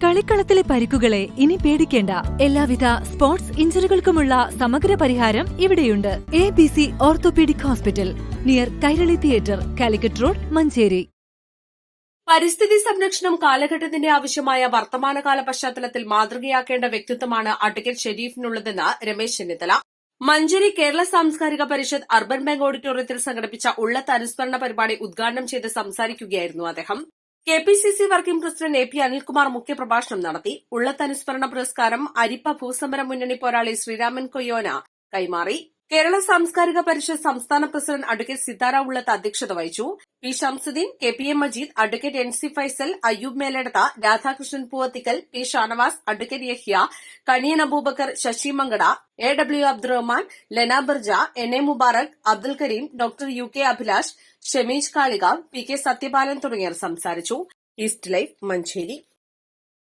കളിക്കളത്തിലെ പരിക്കുകളെ ഇനി പേടിക്കേണ്ട. എല്ലാവിധ സ്പോർട്സ് ഇഞ്ചുറികൾക്കുമുള്ള സമഗ്ര പരിഹാരം ഇവിടെയുണ്ട്. ABC orthopaedic hospital, near Kairali theatre, Calicut road, Manjeri. പരിസ്ഥിതി സംരക്ഷണം കാലഘട്ടത്തിന്റെ ആവശ്യമായ വർത്തമാനകാല പശ്ചാത്തലത്തിൽ മാതൃകയാക്കേണ്ട വ്യക്തിത്വമാണ് അഡ്വക്കേറ്റ് ഷെരീഫിനുള്ളതെന്ന് രമേശ് ചെന്നിത്തല. മഞ്ചേരി കേരള സാംസ്കാരിക പരിഷത്ത് അർബൻ ബാങ്ക് ഓഡിറ്റോറിയത്തിൽ സംഘടിപ്പിച്ച ഉള്ളത്ത് അനുസ്മരണ പരിപാടി ഉദ്ഘാടനം ചെയ്ത് സംസാരിക്കുകയായിരുന്നു അദ്ദേഹം. KPCC working president AP Anilkumar മുഖ്യപ്രഭാഷണം നടത്തി. ഉള്ളത്ത് അനുസ്മരണ പുരസ്കാരം അരിപ്പ ഭൂസമര മുന്നണി പോരാളി ശ്രീരാമൻ കൊയ്യോന കൈമാറി. കേരള സാംസ്കാരിക പരിഷത്ത് സംസ്ഥാന പ്രസിഡന്റ് അഡ്വക്കേറ്റ് സിതാര ഉള്ളത്ത് അധ്യക്ഷത വഹിച്ചു. P Shamsuddin, KPM Majeed, advocate NC Faisal, Ayyub Meledath, Radhakrishnan Poovathikkal, P Shanavas, advocate Yahya, Kaniyan Aboobacker, Sasi Mankada, AW Abdurahman, Lena Barja, NA Mubarak, Abdul Kareem, doctor UK Abhilash, Shameej Kalikavu, PK Sathyapalan തുടങ്ങിയവർ സംസാരിച്ചു. East Life, Manjeri.